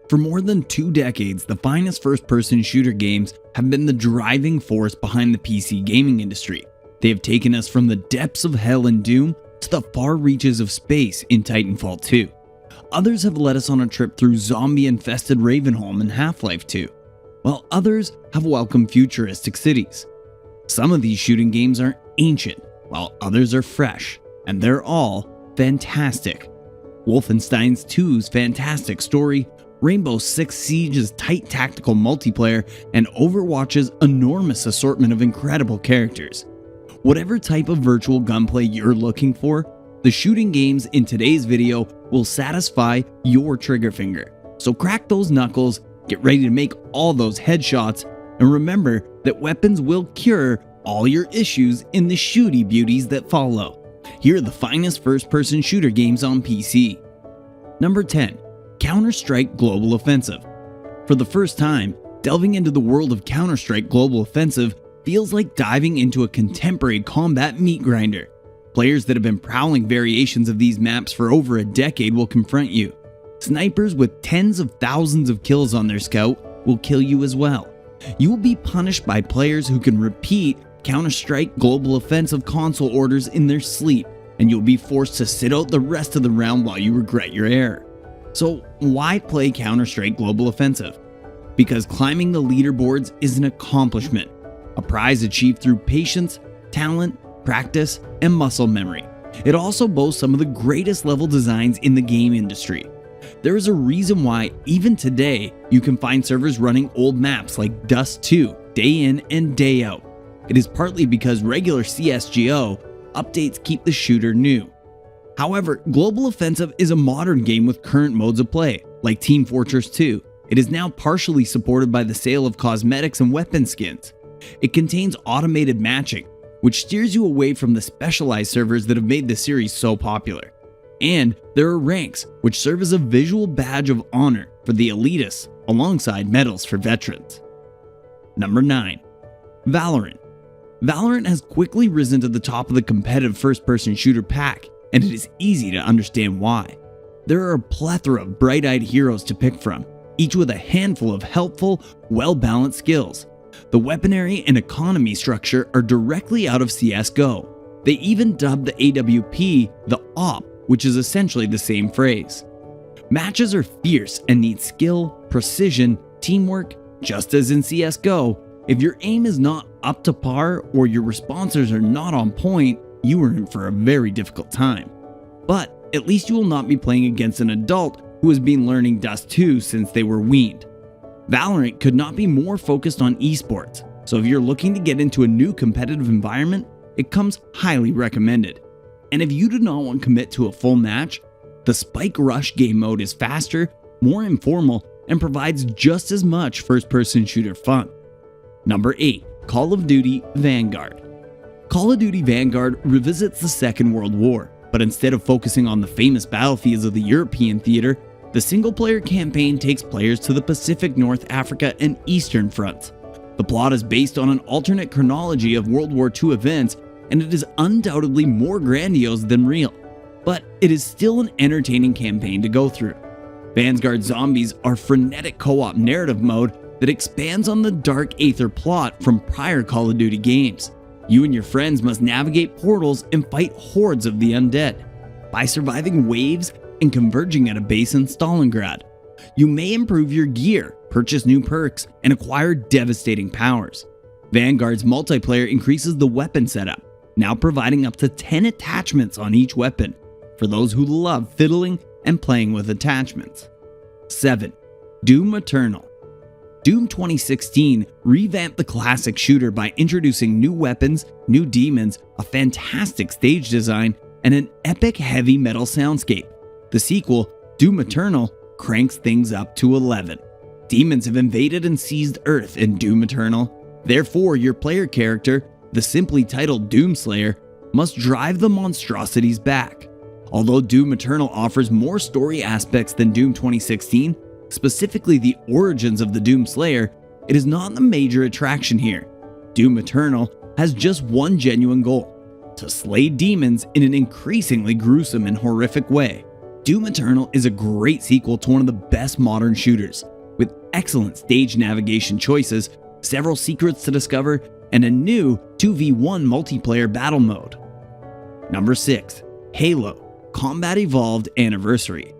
For more than 2 decades, the finest first-person shooter games have been the driving force behind the PC gaming industry. They have taken us from the depths of hell in Doom to the far reaches of space in Titanfall 2. Others have led us on a trip through zombie-infested Ravenholm in Half-Life 2, while others have welcomed futuristic cities. Some of these shooting games are ancient, while others are fresh, and they're all fantastic. Wolfenstein 2's fantastic story, Rainbow Six Siege's tight tactical multiplayer, and Overwatch's enormous assortment of incredible characters. Whatever type of virtual gunplay you're looking for, the shooting games in today's video will satisfy your trigger finger. So crack those knuckles, get ready to make all those headshots, and remember that weapons will cure all your issues in the shooty beauties that follow. Here are the finest first-person shooter games on PC. Number 10. Counter-Strike Global Offensive. For the first time, delving into the world of Counter-Strike Global Offensive feels like diving into a contemporary combat meat grinder. Players that have been prowling variations of these maps for over a decade will confront you. Snipers with tens of thousands of kills on their scout will kill you as well. You will be punished by players who can repeat Counter-Strike Global Offensive console orders in their sleep, and you'll be forced to sit out the rest of the round while you regret your error. So why play Counter-Strike Global Offensive? Because climbing the leaderboards is an accomplishment, a prize achieved through patience, talent, practice, and muscle memory. It also boasts some of the greatest level designs in the game industry. There is a reason why, even today, you can find servers running old maps like Dust 2 day in and day out. It is partly because regular CSGO updates keep the shooter new. However, Global Offensive is a modern game with current modes of play, like Team Fortress 2. It is now partially supported by the sale of cosmetics and weapon skins. It contains automated matching, which steers you away from the specialized servers that have made the series so popular. And there are ranks, which serve as a visual badge of honor for the elitists, alongside medals for veterans. Number 9. VALORANT. VALORANT has quickly risen to the top of the competitive first-person shooter pack, and it is easy to understand why. There are a plethora of bright-eyed heroes to pick from, each with a handful of helpful, well-balanced skills. The weaponry and economy structure are directly out of CSGO. They even dubbed the AWP the AWP, which is essentially the same phrase. Matches are fierce and need skill, precision, teamwork. Just as in CSGO, if your aim is not up to par or your responses are not on point, you are in for a very difficult time. But at least you will not be playing against an adult who has been learning Dust 2 since they were weaned. VALORANT could not be more focused on esports, so if you're looking to get into a new competitive environment, it comes highly recommended. And if you do not want to commit to a full match, the Spike Rush game mode is faster, more informal, and provides just as much first-person shooter fun. Number 8. Call of Duty Vanguard. Call of Duty Vanguard revisits the Second World War, but instead of focusing on the famous battlefields of the European theater, the single-player campaign takes players to the Pacific, North Africa, and Eastern fronts. The plot is based on an alternate chronology of World War II events, and it is undoubtedly more grandiose than real, but it is still an entertaining campaign to go through. Vanguard Zombies are frenetic co-op narrative mode that expands on the dark Aether plot from prior Call of Duty games. You and your friends must navigate portals and fight hordes of the undead. By surviving waves and converging at a base in Stalingrad, you may improve your gear, purchase new perks, and acquire devastating powers. Vanguard's multiplayer increases the weapon setup, now providing up to 10 attachments on each weapon, for those who love fiddling and playing with attachments. 7. Doom Eternal. Doom 2016 revamped the classic shooter by introducing new weapons, new demons, a fantastic stage design, and an epic heavy metal soundscape. The sequel, Doom Eternal, cranks things up to 11. Demons have invaded and seized Earth in Doom Eternal. Therefore, your player character, the simply titled Doomslayer, must drive the monstrosities back. Although Doom Eternal offers more story aspects than Doom 2016, specifically the origins of the Doomslayer, it is not the major attraction here. Doom Eternal has just one genuine goal: to slay demons in an increasingly gruesome and horrific way. Doom Eternal is a great sequel to one of the best modern shooters, with excellent stage navigation choices, several secrets to discover, and a new 2v1 multiplayer battle mode. Number 6. Halo Combat Evolved Anniversary.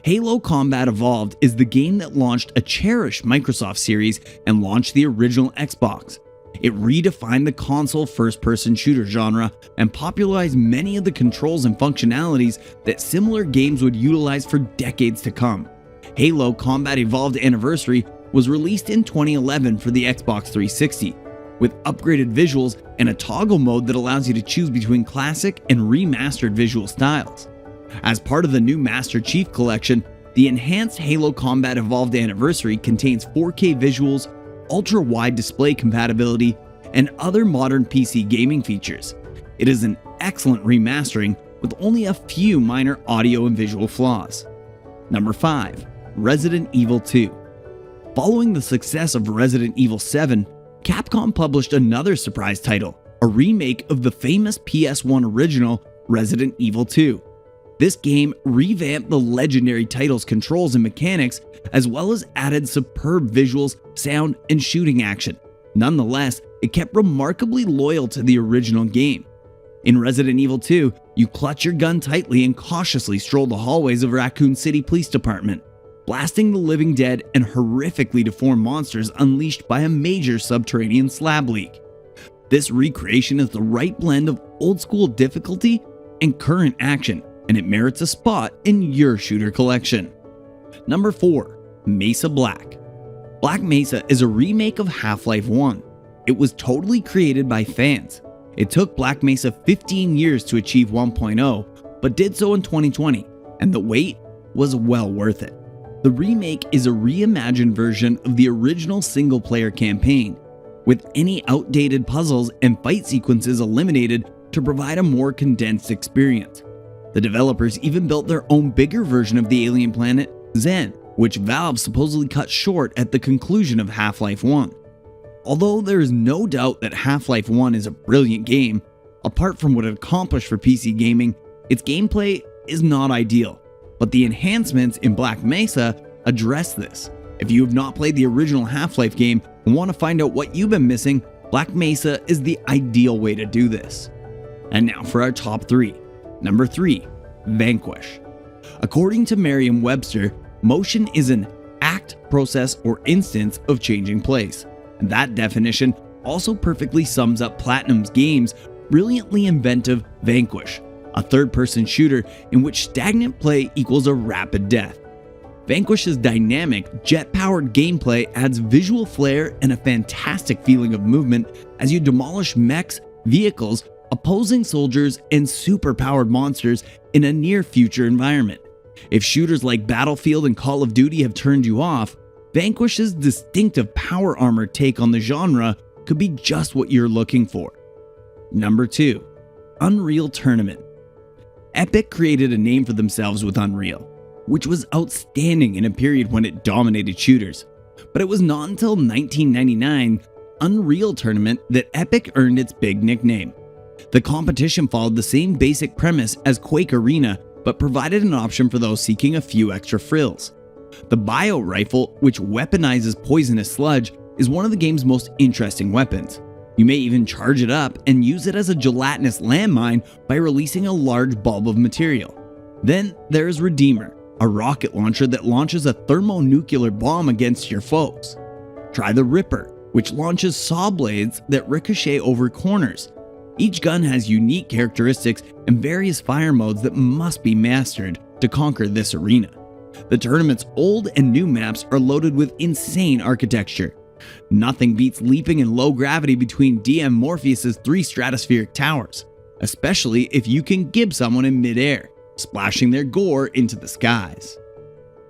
Halo Combat Evolved is the game that launched a cherished Microsoft series and launched the original Xbox. It redefined the console first-person shooter genre and popularized many of the controls and functionalities that similar games would utilize for decades to come. Halo Combat Evolved Anniversary was released in 2011 for the Xbox 360, with upgraded visuals and a toggle mode that allows you to choose between classic and remastered visual styles. As part of the new Master Chief Collection, the enhanced Halo Combat Evolved Anniversary contains 4K visuals, ultra-wide display compatibility, and other modern PC gaming features. It is an excellent remastering with only a few minor audio and visual flaws. Number 5. Resident Evil 2. Following the success of Resident Evil 7, Capcom published another surprise title, a remake of the famous PS1 original Resident Evil 2. This game revamped the legendary title's controls and mechanics, as well as added superb visuals, sound, and shooting action. Nonetheless, it kept remarkably loyal to the original game. In Resident Evil 2, you clutch your gun tightly and cautiously stroll the hallways of Raccoon City Police Department, blasting the living dead and horrifically deformed monsters unleashed by a major subterranean slab leak. This recreation is the right blend of old-school difficulty and current action, and it merits a spot in your shooter collection. Number 4. MESA Black. Black Mesa is a remake of Half-Life 1. It was totally created by fans. It took Black Mesa 15 years to achieve 1.0, but did so in 2020, and the wait was well worth it. The remake is a reimagined version of the original single-player campaign, with any outdated puzzles and fight sequences eliminated to provide a more condensed experience. The developers even built their own bigger version of the alien planet, Zen, which Valve supposedly cut short at the conclusion of Half-Life 1. Although there is no doubt that Half-Life 1 is a brilliant game, apart from what it accomplished for PC gaming, its gameplay is not ideal. But the enhancements in Black Mesa address this. If you have not played the original Half-Life game and want to find out what you've been missing, Black Mesa is the ideal way to do this. And now for our top 3. Number 3. Vanquish. According to Merriam-Webster, motion is an act, process, or instance of changing place. And that definition also perfectly sums up Platinum's game's brilliantly inventive Vanquish, a third-person shooter in which stagnant play equals a rapid death. Vanquish's dynamic, jet-powered gameplay adds visual flair and a fantastic feeling of movement as you demolish mechs, vehicles, opposing soldiers, and super-powered monsters in a near-future environment. If shooters like Battlefield and Call of Duty have turned you off, Vanquish's distinctive power armor take on the genre could be just what you're looking for. Number 2. Unreal Tournament. Epic created a name for themselves with Unreal, which was outstanding in a period when it dominated shooters. But it was not until 1999 Unreal Tournament that Epic earned its big nickname. The competition followed the same basic premise as Quake Arena, but provided an option for those seeking a few extra frills. The Bio Rifle, which weaponizes poisonous sludge, is one of the game's most interesting weapons. You may even charge it up and use it as a gelatinous landmine by releasing a large bulb of material. Then there is Redeemer, a rocket launcher that launches a thermonuclear bomb against your foes. Try the Ripper, which launches saw blades that ricochet over corners. Each gun has unique characteristics and various fire modes that must be mastered to conquer this arena. The tournament's old and new maps are loaded with insane architecture. Nothing beats leaping in low gravity between DM Morpheus's 3 stratospheric towers, especially if you can gib someone in midair, splashing their gore into the skies.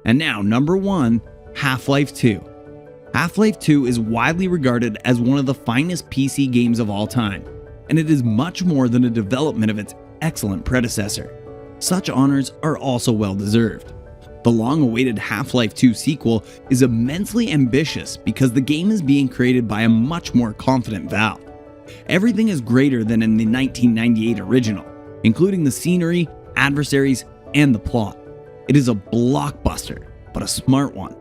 And now, number 1, Half-Life 2. Half-Life 2 is widely regarded as one of the finest PC games of all time, and it is much more than a development of its excellent predecessor. Such honors are also well deserved. The long-awaited Half-Life 2 sequel is immensely ambitious because the game is being created by a much more confident Valve. Everything is greater than in the 1998 original, including the scenery, adversaries, and the plot. It is a blockbuster, but a smart one.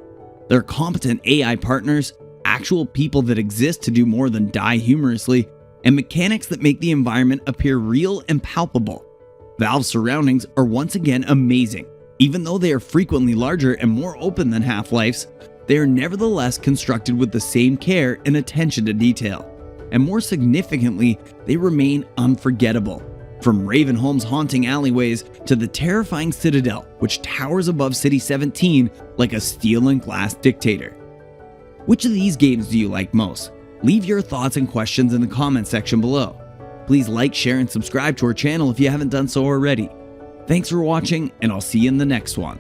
There are competent AI partners, actual people that exist to do more than die humorously, and mechanics that make the environment appear real and palpable. Valve's surroundings are once again amazing. Even though they are frequently larger and more open than Half-Life's, they are nevertheless constructed with the same care and attention to detail. And more significantly, they remain unforgettable. From Ravenholm's haunting alleyways to the terrifying Citadel, which towers above City 17 like a steel and glass dictator. Which of these games do you like most? Leave your thoughts and questions in the comment section below. Please like, share, and subscribe to our channel if you haven't done so already. Thanks for watching, and I'll see you in the next one.